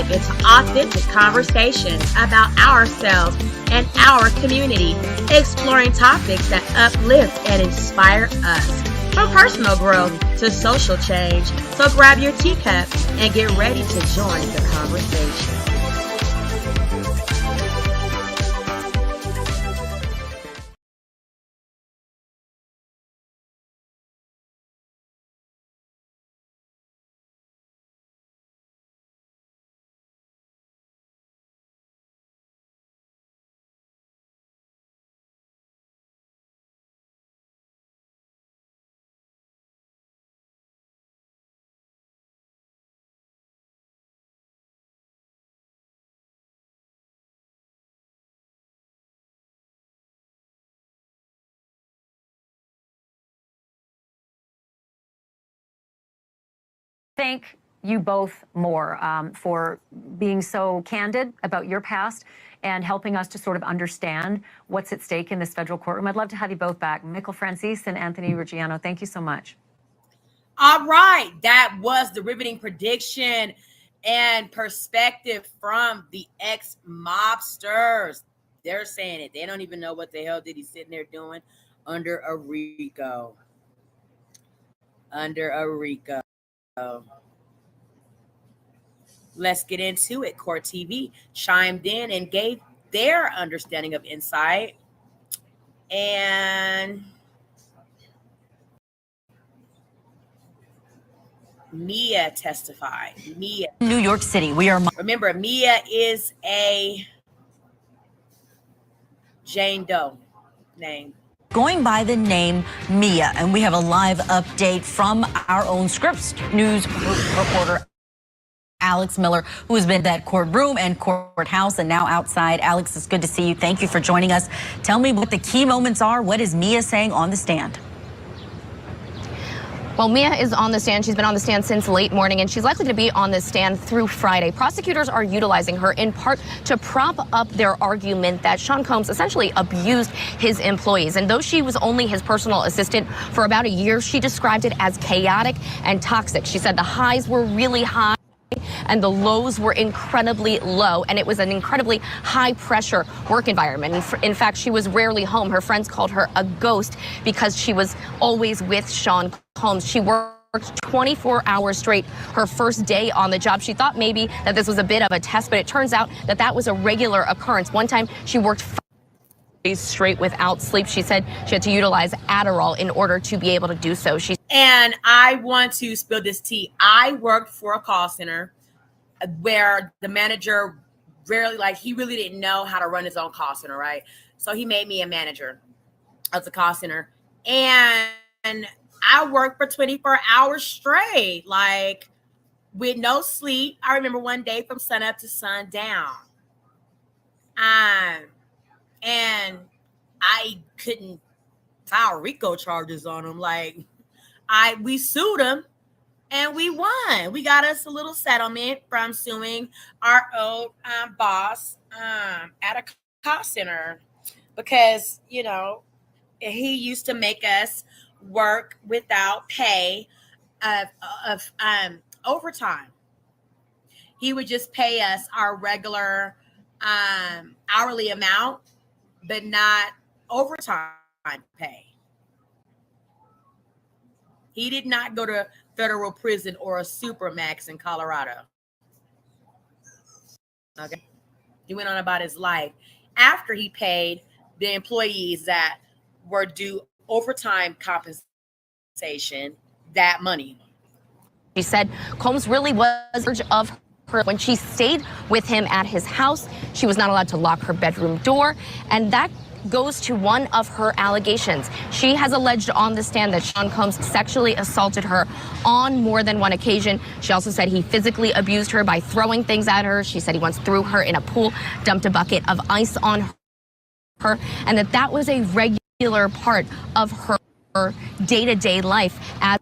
dive into authentic conversations about ourselves and our community, exploring topics that uplift and inspire us, from personal growth to social change. So grab your teacup and get ready to join the conversation. Thank you both more for being so candid about your past and helping us to sort of understand what's at stake in this federal courtroom. I'd love to have you both back. Michael Francis and Anthony Ruggiano, thank you so much. All right, that was the riveting prediction and perspective from the ex-mobsters. They're saying it. They don't even know what the hell did he sitting there doing under a RICO. Under a RICO. Let's get into it. Court TV chimed in and gave their understanding of insight. And Mia testified. Mia. New York City. Remember, Mia is a Jane Doe name. Going by the name Mia, and we have a live update from our own Scripps News reporter, Alex Miller, who has been in that courtroom and courthouse and now outside. Alex, it's good to see you. Thank you for joining us. Tell me what the key moments are. What is Mia saying on the stand? Well, Mia is on the stand. She's been on the stand since late morning, and she's likely to be on the stand through Friday. Prosecutors are utilizing her in part to prop up their argument that Sean Combs essentially abused his employees. And though she was only his personal assistant for about a year, she described it as chaotic and toxic. She said the highs were really high and the lows were incredibly low, and it was an incredibly high pressure work environment. In fact, she was rarely home. Her friends called her a ghost because she was always with Sean Combs. She worked 24 hours straight her first day on the job. She thought maybe that this was a bit of a test, but it turns out that that was a regular occurrence. One time she worked 5 days straight without sleep. She said she had to utilize Adderall in order to be able to do so. And I want to spill this tea. I worked for a call center where the manager he really didn't know how to run his own call center, right? So he made me a manager of the call center. And I worked for 24 hours straight, like with no sleep. I remember one day from sun up to sundown. And I couldn't file RICO charges on him. We sued him and we won. We got us a little settlement from suing our old boss at a call center because, he used to make us work without pay of overtime. He would just pay us our regular hourly amount, but not overtime pay. He did not go to federal prison or a supermax in Colorado. Okay. He went on about his life after he paid the employees that were due overtime compensation that money. She said Combs really was of her when she stayed with him at his house. She was not allowed to lock her bedroom door, and that goes to one of her allegations. She has alleged on the stand that Sean Combs sexually assaulted her on more than one occasion. She also said he physically abused her by throwing things at her. She said he once threw her in a pool, dumped a bucket of ice on her, and that was a regular part of her day-to-day life as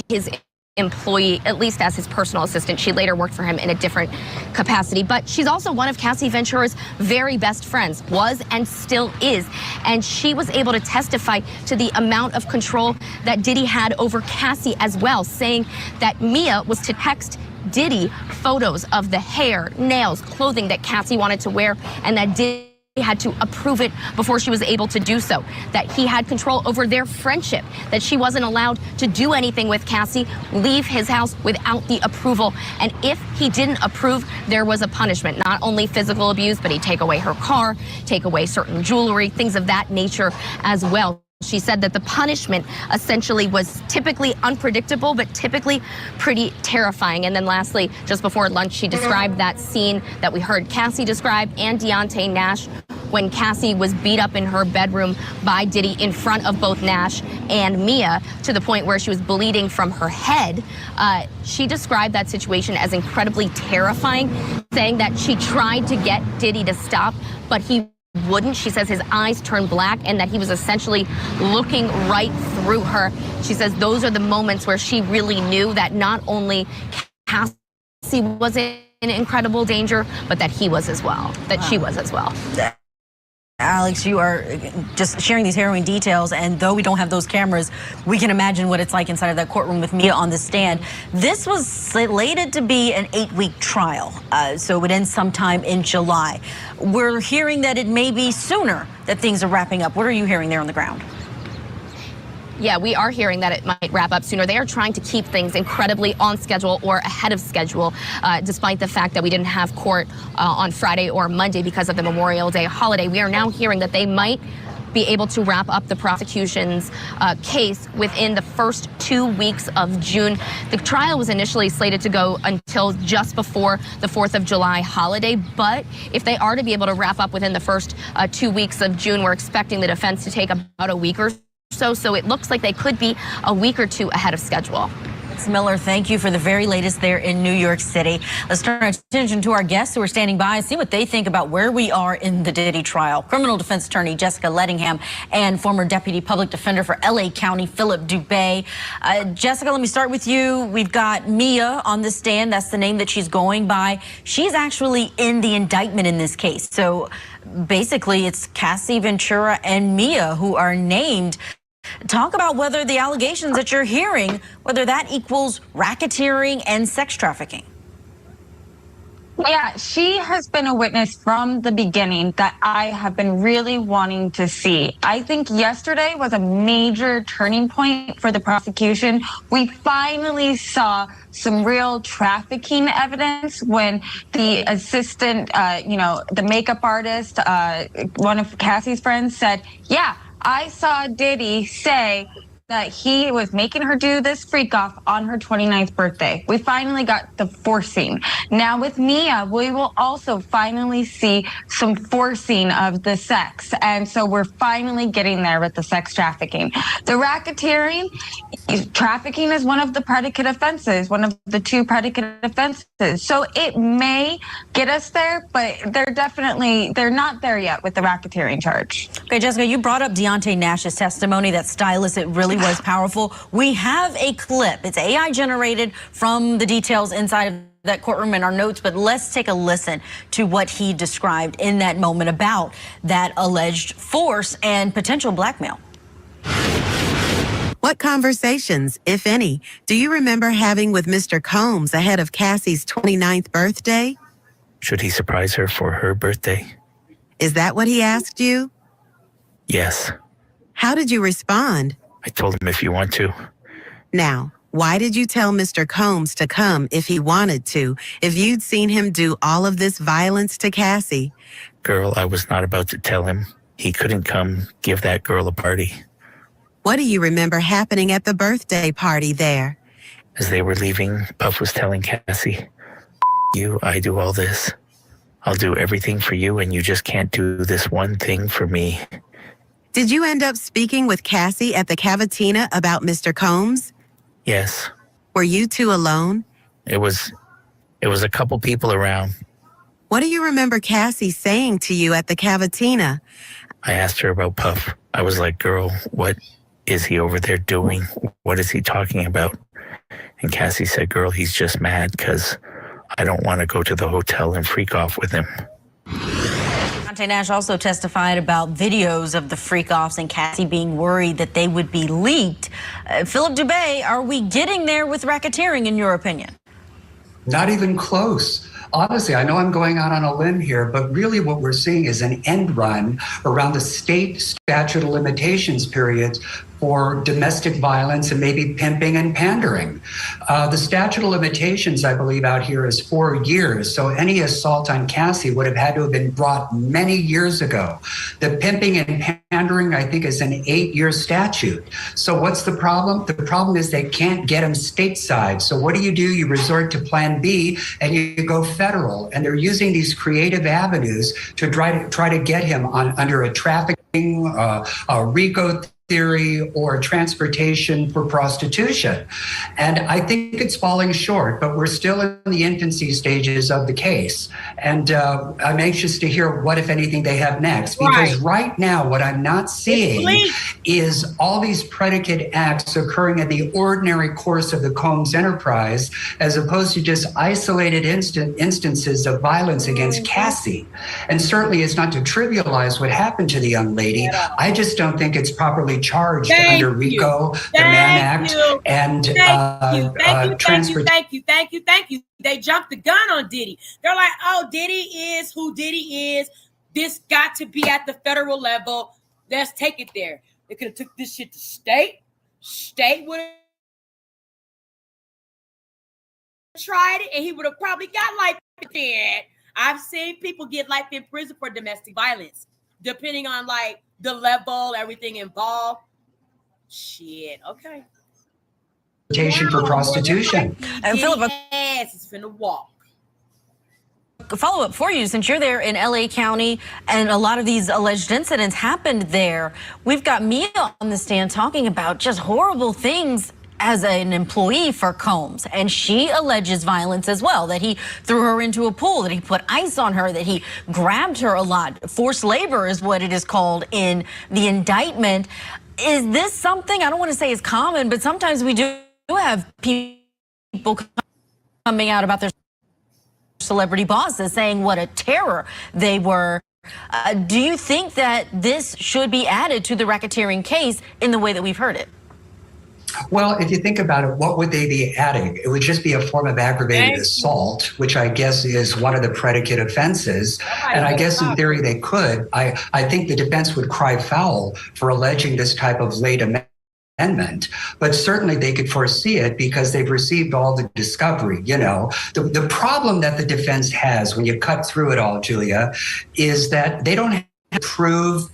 his employee, at least as his personal assistant. She later worked for him in a different capacity, but she's also one of Cassie Ventura's very best friends, was and still is, and she was able to testify to the amount of control that Diddy had over Cassie as well, saying that Mia was to text Diddy photos of the hair, nails, clothing that Cassie wanted to wear, and that Diddy had to approve it before she was able to do so, that he had control over their friendship, that she wasn't allowed to do anything with Cassie, leave his house without the approval. And if he didn't approve, there was a punishment, not only physical abuse, but he'd take away her car, take away certain jewelry, things of that nature as well. She said that the punishment essentially was typically unpredictable, but typically pretty terrifying. And then lastly, just before lunch, she described that scene that we heard Cassie describe and Deontay Nash when Cassie was beat up in her bedroom by Diddy in front of both Nash and Mia to the point where she was bleeding from her head. She described that situation as incredibly terrifying, saying that she tried to get Diddy to stop, but he wouldn't. She says his eyes turned black and that he was essentially looking right through her. She says those are the moments where she really knew that not only Cassie was in incredible danger, but that he was as well, that she was as well. Alex, you are just sharing these harrowing details, and though we don't have those cameras, we can imagine what it's like inside of that courtroom with Mia on the stand. This was slated to be an 8-week trial, so it would end sometime in July. We're hearing that it may be sooner that things are wrapping up. What are you hearing there on the ground? Yeah, we are hearing that it might wrap up sooner. They are trying to keep things incredibly on schedule or ahead of schedule, despite the fact that we didn't have court on Friday or Monday because of the Memorial Day holiday. We are now hearing that they might be able to wrap up the prosecution's case within the first 2 weeks of June. The trial was initially slated to go until just before the 4th of July holiday, but if they are to be able to wrap up within the first 2 weeks of June, we're expecting the defense to take about a week or so it looks like they could be a week or two ahead of schedule. Miller, thank you for the very latest there in New York City. Let's turn our attention to our guests who are standing by and see what they think about where we are in the Diddy trial. Criminal defense attorney Jessica Lettingham and former deputy public defender for LA County, Philip Dubé. Jessica, let me start with you. We've got Mia on the stand. That's the name that she's going by. She's actually in the indictment in this case. So basically it's Cassie Ventura and Mia who are named. Talk about whether the allegations that you're hearing, whether that equals racketeering and sex trafficking. Yeah, she has been a witness from the beginning that I have been really wanting to see. I think yesterday was a major turning point for the prosecution. We finally saw some real trafficking evidence when the assistant, the makeup artist, one of Cassie's friends said, yeah, I saw Diddy say that he was making her do this freak off on her 29th birthday. We finally got the forcing. Now with Mia, we will also finally see some forcing of the sex. And so we're finally getting there with the sex trafficking. The racketeering, trafficking is one of the predicate offenses, one of the 2 predicate offenses. So it may get us there, but they're not there yet with the racketeering charge. Okay, Jessica, you brought up Deontay Nash's testimony, that stylist, it really was powerful. We have a clip. It's AI generated from the details inside of that courtroom in our notes, but let's take a listen to what he described in that moment about that alleged force and potential blackmail. What conversations, if any, do you remember having with Mr. Combs ahead of Cassie's 29th birthday? Should he surprise her for her birthday? Is that what he asked you? Yes. How did you respond? I told him if you want to. Now, why did you tell Mr. Combs to come if he wanted to, if you'd seen him do all of this violence to Cassie? Girl, I was not about to tell him. He couldn't come give that girl a party. What do you remember happening at the birthday party there? As they were leaving, Puff was telling Cassie, you, I do all this. I'll do everything for you, and you just can't do this one thing for me. Did you end up speaking with Cassie at the Cavatina about Mr. Combs? Yes. Were you 2 alone? It was a couple people around. What do you remember Cassie saying to you at the Cavatina? I asked her about Puff. I was like, girl, what is he over there doing? What is he talking about? And Cassie said, girl, he's just mad because I don't want to go to the hotel and freak off with him. Deontay Nash also testified about videos of the freak-offs and Cassie being worried that they would be leaked. Philip Dubé, are we getting there with racketeering in your opinion? Not even close. Honestly, I know I'm going out on a limb here, but really what we're seeing is an end run around the state statute of limitations periods for domestic violence and maybe pimping and pandering. The statute of limitations, I believe, out here is 4 years. So any assault on Cassie would have had to have been brought many years ago. The pimping and pandering, I think, is an 8-year statute. So what's the problem? The problem is they can't get them stateside. So what do? You resort to Plan B and you go federal. And they're using these creative avenues to try to get him under a trafficking, a RICO theory, or transportation for prostitution. And I think it's falling short, but we're still in the infancy stages of the case. And I'm anxious to hear what, if anything, they have next. Because right now, what I'm not seeing is all these predicate acts occurring in the ordinary course of the Combs enterprise, as opposed to just isolated instances of violence against Cassie. And certainly it's not to trivialize what happened to the young lady. I just don't think it's properly charged under RICO, the Mann Act, and transportation. Thank you. They jumped the gun on Diddy. They're like, oh, Diddy is who Diddy is. This got to be at the federal level. Let's take it there. They could have took this shit to state. State would have tried it, and he would have probably got life in. I've seen people get life in prison for domestic violence, depending on like the level, everything involved. Shit. Okay. For prostitution. And Philip, ass is finna walk. Follow up for you, since you're there in LA County and a lot of these alleged incidents happened there. We've got Mia on the stand talking about just horrible things as an employee for Combs, and she alleges violence as well, that he threw her into a pool, that he put ice on her, that he grabbed her a lot. Forced labor is what it is called in the indictment. Is this something, I don't want to say is common, but sometimes we do have people coming out about their celebrity bosses saying what a terror they were. Do you think that this should be added to the racketeering case in the way that we've heard it? Well, if you think about it, what would they be adding? It would just be a form of aggravated assault, which I guess is one of the predicate offenses. And I guess in theory they could. I think the defense would cry foul for alleging this type of late amendment, but certainly they could foresee it because they've received all the discovery. You know, the problem that the defense has when you cut through it all, Julia, is that they don't have to prove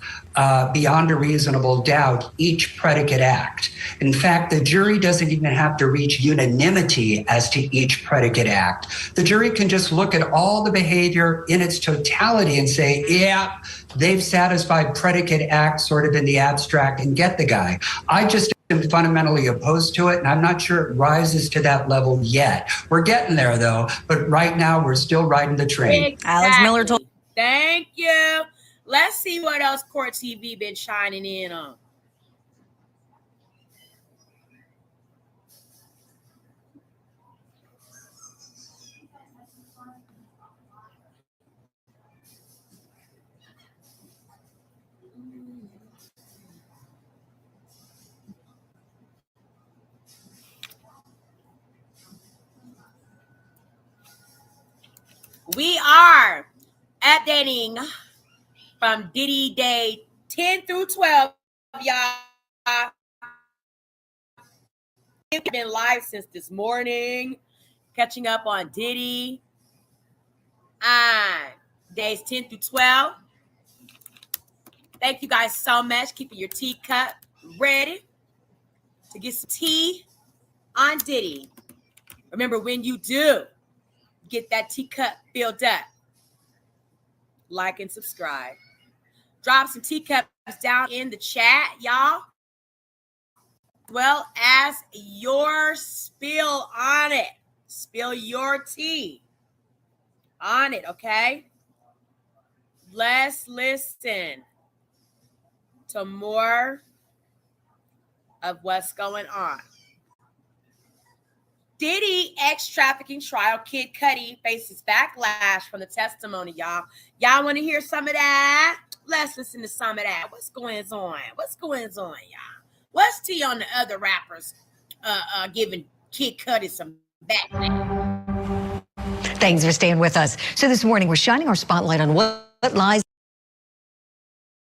beyond a reasonable doubt each predicate act. In fact, the jury doesn't even have to reach unanimity as to each predicate act. The jury can just look at all the behavior in its totality and say, yeah, they've satisfied predicate act sort of in the abstract and get the guy. I just am fundamentally opposed to it, and I'm not sure it rises to that level yet. We're getting there, though, but right now we're still riding the train. Exactly. Alex Miller told. Thank you. Let's see what else Court TV been shining in on. We are updating from Diddy Day 10 through 12, y'all. We've been live since this morning, catching up on Diddy. Days 10 through 12. Thank you guys so much. Keeping your teacup ready to get some tea on Diddy. Remember, when you do get that teacup filled up, like and subscribe. Drop some teacups down in the chat, y'all. As well as your spill on it. Spill your tea on it, okay? Let's listen to more of what's going on. Diddy ex-trafficking trial, Kid Cudi faces backlash from the testimony, y'all. Y'all want to hear some of that? Let's listen to some of that. What's going on? What's going on, y'all? What's tea on the other rappers giving Kid Cudi some backlash? Thanks for staying with us. So this morning, we're shining our spotlight on what lies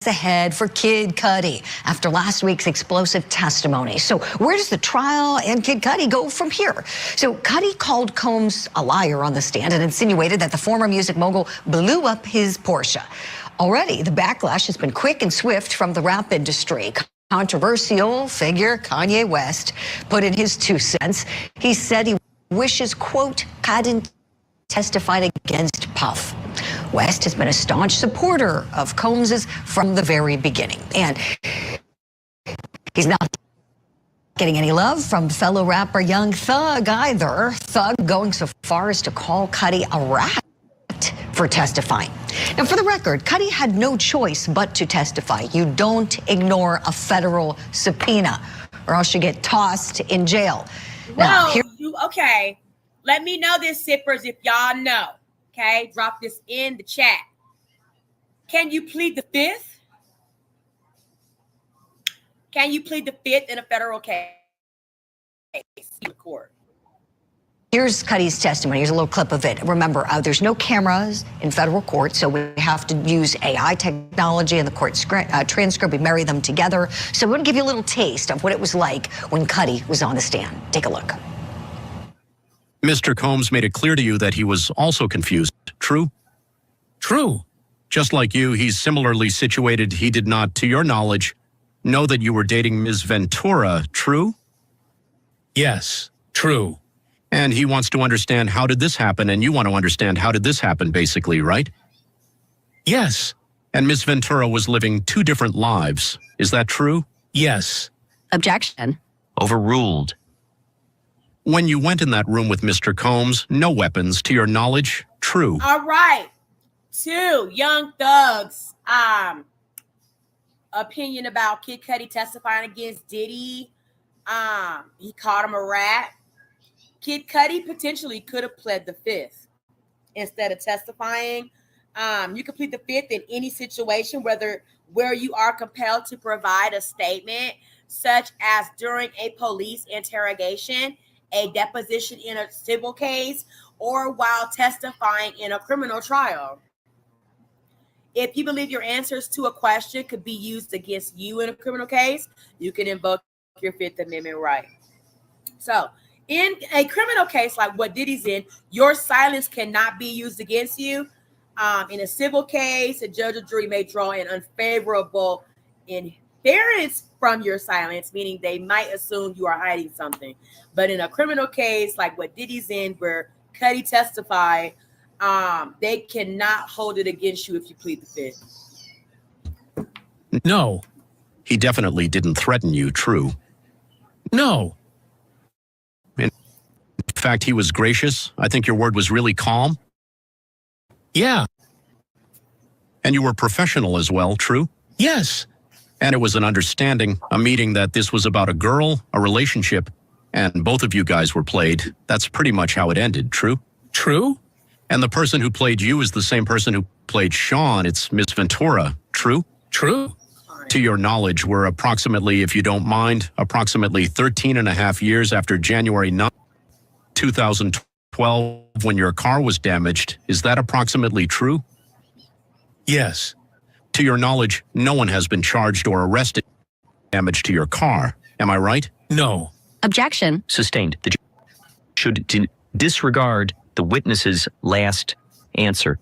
ahead for Kid Cudi after last week's explosive testimony. So where does the trial and Kid Cudi go from here? So Cudi called Combs a liar on the stand and insinuated that the former music mogul blew up his Porsche. Already, the backlash has been quick and swift from the rap industry. Controversial figure Kanye West put in his 2 cents. He said he wishes, quote, hadn't testified against Puff. West has been a staunch supporter of Combs's from the very beginning. And he's not getting any love from fellow rapper Young Thug either. Thug going so far as to call Cudi a rat for testifying. Now, for the record, Cudi had no choice but to testify. You don't ignore a federal subpoena or else you get tossed in jail. Now, Okay. Let me know this, sippers, if y'all know. Okay, drop this in the chat. Can you plead the 5th? Can you plead the 5th in a federal case in court? Here's Cudi's testimony. Here's a little clip of it. Remember, there's no cameras in federal court, so we have to use AI technology in the court transcript. We marry them together. So we want to give you a little taste of what it was like when Cudi was on the stand. Take a look. Mr. Combs made it clear to you that he was also confused. True? True. Just like you, he's similarly situated. He did not, to your knowledge, know that you were dating Ms. Ventura. True? Yes, true. And he wants to understand how did this happen, and you want to understand how did this happen, basically, right? Yes. And Ms. Ventura was living 2 different lives. Is that true? Yes. Objection. Overruled. When you went in that room with Mr. Combs, no weapons, to your knowledge. True. All right. 2, Young Thug's opinion about Kid Cudi testifying against Diddy. He called him a rat. Kid Cudi potentially could have pled the 5th instead of testifying. You can plead the 5th in any situation, where you are compelled to provide a statement, such as during a police interrogation, a deposition in a civil case, or while testifying in a criminal trial. If you believe your answers to a question could be used against you in a criminal case, you can invoke your 5th Amendment right. So, in a criminal case like what Diddy's in, your silence cannot be used against you. In a civil case, a judge or jury may draw an unfavorable inference from your silence, meaning they might assume you are hiding something. But in a criminal case like what Diddy's in, where Cudi testified, they cannot hold it against you if you plead the 5th. No. He definitely didn't threaten you. True. No. In fact, he was gracious. I think your word was really calm. Yeah. And you were professional as well. True. Yes. And it was an understanding, a meeting that this was about a girl, a relationship, and both of you guys were played. That's pretty much how it ended. True? True. And the person who played you is the same person who played Sean. It's Miss Ventura. True? True. To your knowledge, we're approximately, if you don't mind, approximately 13 and a half years after January 9th, 2012, when your car was damaged. Is that approximately true? Yes. To your knowledge, no one has been charged or arrested for damage to your car. Am I right? No. Objection. Sustained. The judge should disregard the witness's last answer.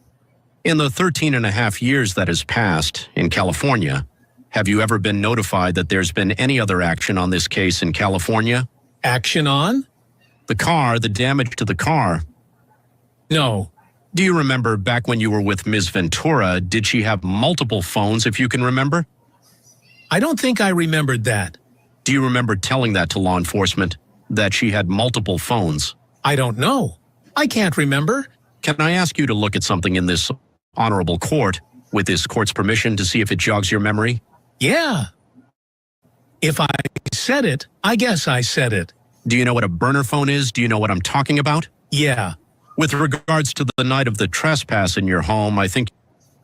In the 13 and a half years that has passed in California, have you ever been notified that there's been any other action on this case in California? Action on? The car, the damage to the car. No. Do you remember back when you were with Ms. Ventura, did she have multiple phones, if you can remember? I don't think I remembered that. Do you remember telling that to law enforcement, that she had multiple phones? I don't know. I can't remember. Can I ask you to look at something in this honorable court, with this court's permission, to see if it jogs your memory? Yeah. If I said it, I guess I said it. Do you know what a burner phone is? Do you know what I'm talking about? Yeah. With regards to the night of the trespass in your home, I think you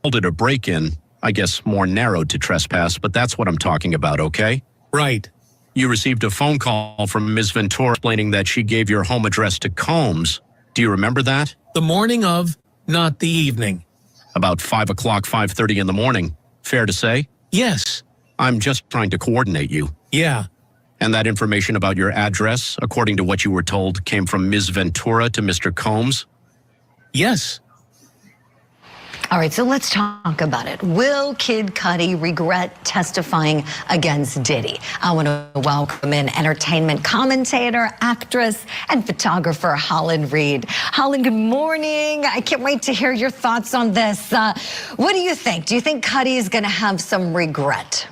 called it a break-in. I guess more narrowed to trespass, but that's what I'm talking about, okay? Right. You received a phone call from Ms. Ventura explaining that she gave your home address to Combs Do you remember that? The morning of, not the evening. About 5 o'clock, 5:30 in the morning. Fair to say? Yes. I'm just trying to coordinate you. Yeah. And that information about your address, according to what you were told, came from Ms. Ventura to Mr. Combs? Yes. All right, so let's talk about it. Will Kid Cudi regret testifying against Diddy? I want to welcome in entertainment commentator, actress, and photographer Holland Reed. Holland, good morning. I can't wait to hear your thoughts on this. What do you think? Do you think Cudi is going to have some regret?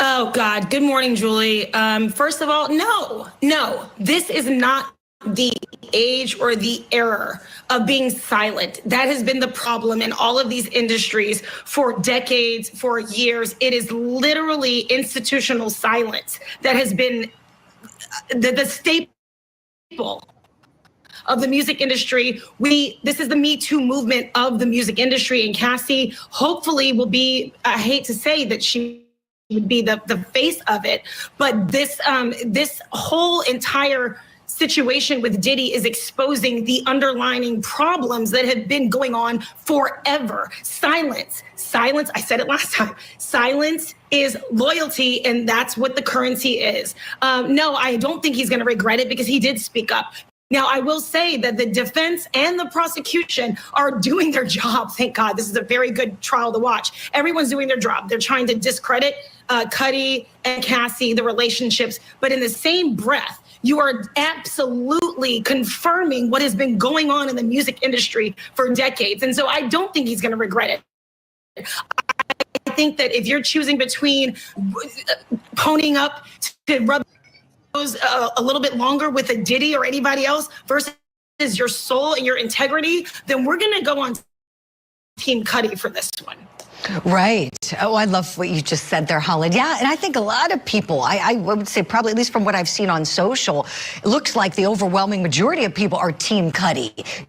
Oh, God. Good morning, Julie. First of all, no, this is not the age or the era of being silent. That has been the problem in all of these industries for decades, for years. It is literally institutional silence that has been the staple of the music industry. This is the Me Too movement of the music industry, and Cassie hopefully will be, I hate to say that she would be the face of it, but this whole entire situation with Diddy is exposing the underlying problems that have been going on forever. Silence, I said it last time. Silence is loyalty, and that's what the currency is. No, I don't think he's going to regret it because he did speak up. Now, I will say that the defense and the prosecution are doing their job. Thank God. This is a very good trial to watch. Everyone's doing their job. They're trying to discredit Cudi and Cassie, the relationships, but in the same breath, you are absolutely confirming what has been going on in the music industry for decades. And so I don't think he's going to regret it. I think that if you're choosing between ponying up to rub a little bit longer with a Diddy or anybody else versus your soul and your integrity, then we're going to go on Team Cudi for this one. Right. Oh, I love what you just said there, Holland. Yeah, and I think a lot of people, I would say probably, at least from what I've seen on social, it looks like the overwhelming majority of people are Team Cudi,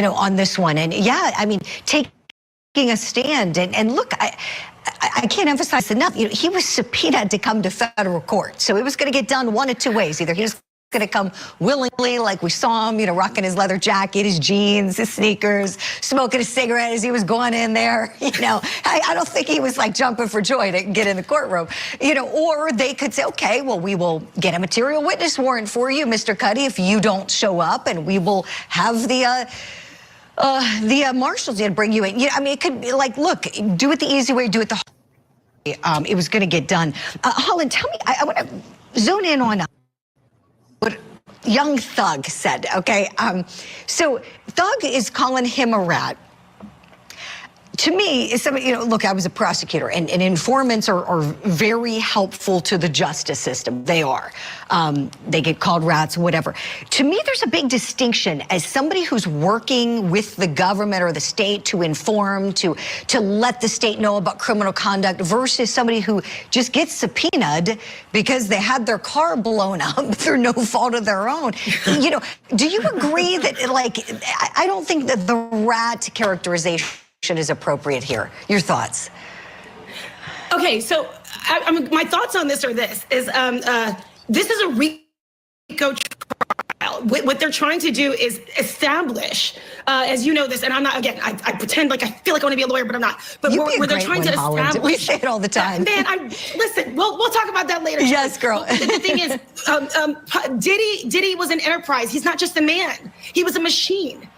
on this one. And yeah, I mean, taking a stand and look, I can't emphasize enough, he was subpoenaed to come to federal court. So it was going to get done one of two ways. Either he was going to come willingly, like we saw him, rocking his leather jacket, his jeans, his sneakers, smoking a cigarette as he was going in there. I don't think he was like jumping for joy to get in the courtroom, or they could say, okay, well, we will get a material witness warrant for you, Mr. Cudi, if you don't show up, and we will have the marshals bring you in. I mean, it could be like, look, do it the easy way, do it the hard way. It was going to get done. Holland, tell me, I want to zone in on what Young Thug said, okay? So Thug is calling him a rat. To me, look, I was a prosecutor, and informants are very helpful to the justice system. They are. They get called rats, whatever. To me, there's a big distinction as somebody who's working with the government or the state to inform, to let the state know about criminal conduct versus somebody who just gets subpoenaed because they had their car blown up through no fault of their own. Do you agree that, I don't think that the rat characterization is appropriate here? Your thoughts? Okay, so my thoughts on this are this is a RICO trial. What they're trying to do is establish, as you know this, and I'm not, again, I pretend like I feel like I want to be a lawyer, but I'm not. But where they're trying to establish. We say it all the time. Man, listen, we'll talk about that later. Yes, girl. The thing is, Diddy was an enterprise. He's not just a man. He was a machine.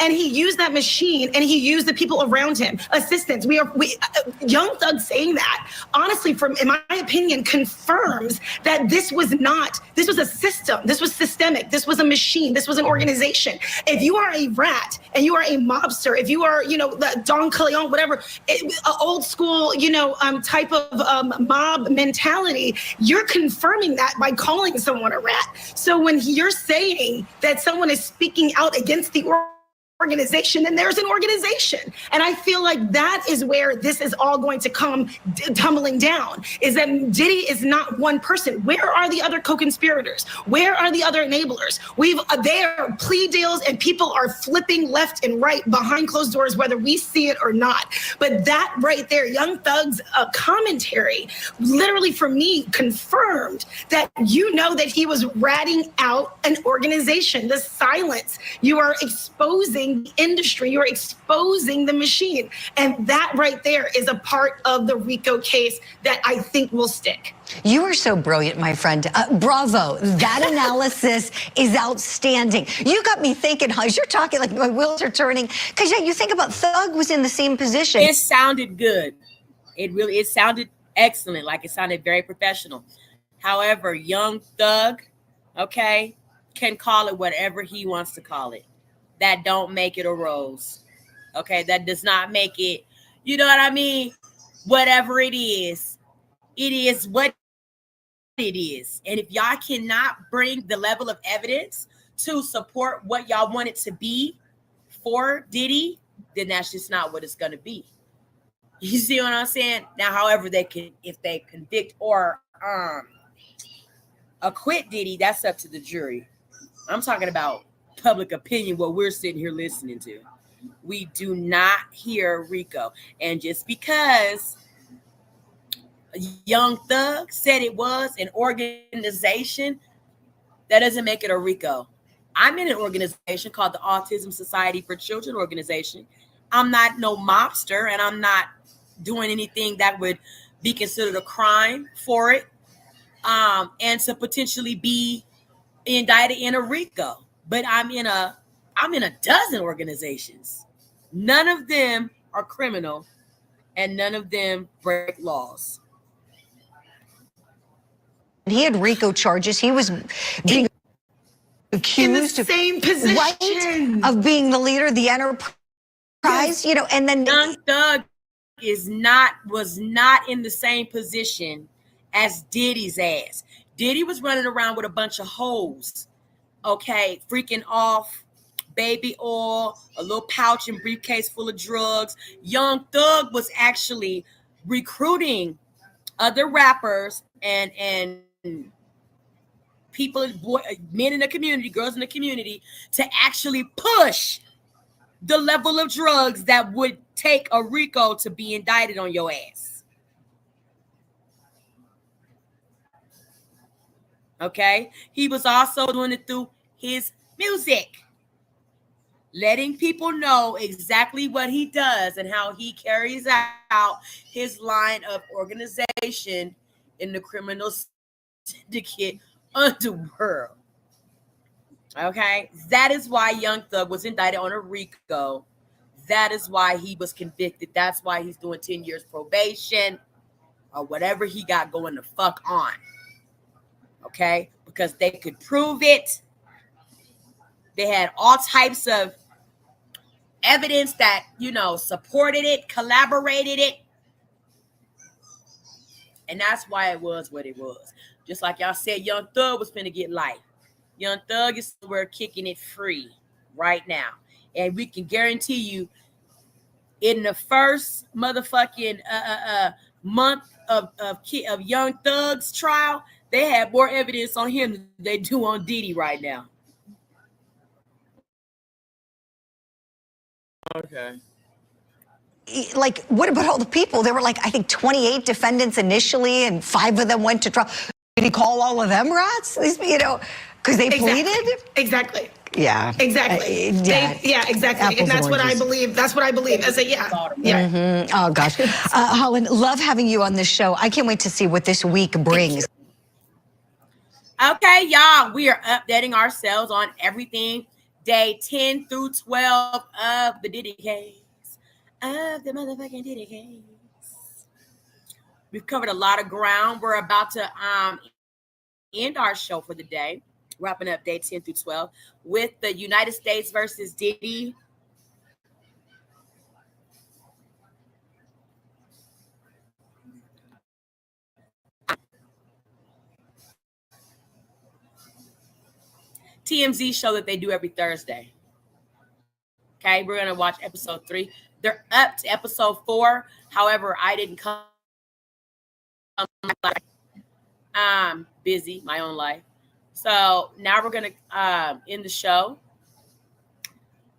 And he used that machine, and he used the people around him, assistants. Young Thug saying that, honestly, in my opinion, confirms that this was a system. This was systemic. This was a machine. This was an organization. If you are a rat and you are a mobster, if you are, the Don Corleone, whatever, old school, type of mob mentality, you're confirming that by calling someone a rat. So when you're saying that someone is speaking out against the organization, then there's an organization. And I feel like that is where this is all going to come tumbling down, is that Diddy is not one person. Where are the other co-conspirators? Where are the other enablers? There are plea deals and people are flipping left and right behind closed doors, whether we see it or not. But that right there, Young Thug's commentary, literally for me, confirmed that that he was ratting out an organization. The silence, you are exposing the industry, you're exposing the machine. And that right there is a part of the RICO case that I think will stick. You are so brilliant, my friend. Bravo. That analysis is outstanding. You got me thinking, as you're talking, like my wheels are turning, because you think about Thug was in the same position. It sounded good. It sounded excellent. Like it sounded very professional. However, Young Thug, okay, can call it whatever he wants to call it. That don't make it a rose. Okay, that does not make it, you know what I mean? Whatever it is what it is. And if y'all cannot bring the level of evidence to support what y'all want it to be for Diddy, then that's just not what it's going to be. You see what I'm saying? Now, however, if they convict or acquit Diddy, that's up to the jury. I'm talking about public opinion, what we're sitting here listening to. We do not hear RICO. And just because Young Thug said it was an organization, that doesn't make it a RICO. I'm in an organization called the Autism Society for Children organization. I'm not no mobster, and I'm not doing anything that would be considered a crime for it, and to potentially be indicted in a RICO. But I'm in a dozen organizations. None of them are criminal, and none of them break laws. He had RICO charges. He was being accused in the same position, right, of being the leader of the enterprise. Yes. And then Young Thug was not in the same position as Diddy's ass. Diddy was running around with a bunch of hoes, okay, freaking off baby oil, a little pouch and briefcase full of drugs. Young Thug was actually recruiting other rappers and people, men in the community, girls in the community, to actually push the level of drugs that would take a RICO to be indicted on your ass. Okay? He was also doing it through his music, letting people know exactly what he does and how he carries out his line of organization in the criminal syndicate underworld. Okay? That is why Young Thug was indicted on a RICO. That is why he was convicted. That's why he's doing 10 years probation or whatever he got going the fuck on. Okay? Because they could prove it. They had all types of evidence that, supported it, collaborated it. And that's why it was what it was. Just like y'all said, Young Thug was finna get life. Young Thug is somewhere kicking it free right now. And we can guarantee you, in the first motherfucking month of Young Thug's trial, they had more evidence on him than they do on Diddy right now. Okay. Like, what about all the people? There were I think 28 defendants initially, and 5 of them went to trial. Did he call all of them rats? Because they pleaded? Exactly. Yeah. Exactly. Exactly. Apples And that's and what I oranges. believe. That's what I believe. I say, yeah. Mm-hmm. Oh, gosh. Holland, love having you on this show. I can't wait to see what this week brings. Okay, y'all, we are updating ourselves on everything. Day 10 through 12 of the Diddy case. Of the motherfucking Diddy case. We've covered a lot of ground. We're about to end our show for the day, wrapping up day 10 through 12 with the United States versus Diddy. TMZ show that they do every Thursday. Okay, we're gonna watch episode 3. They're up to episode 4. However, I didn't come. I'm busy, my own life. So now we're gonna end the show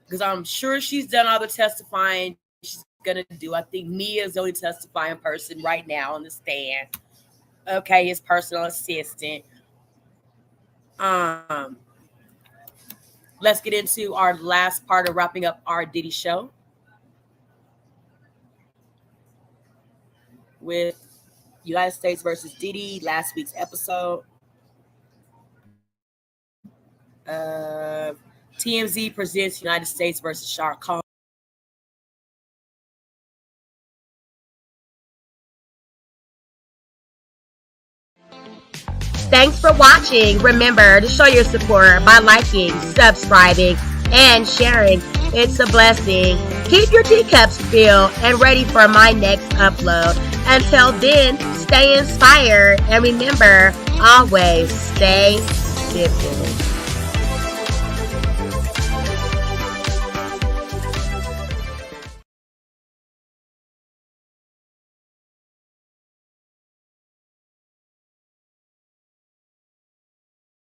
because I'm sure she's done all the testifying she's gonna do. I think Mia's the only testifying person right now on the stand. Okay, his personal assistant. Let's get into our last part of wrapping up our Diddy show with United States versus Diddy, last week's episode. TMZ presents United States versus Shah Khan. Thanks for watching. Remember to show your support by liking, subscribing, and sharing. It's a blessing. Keep your teacups filled and ready for my next upload. Until then, stay inspired and remember, always stay diligent.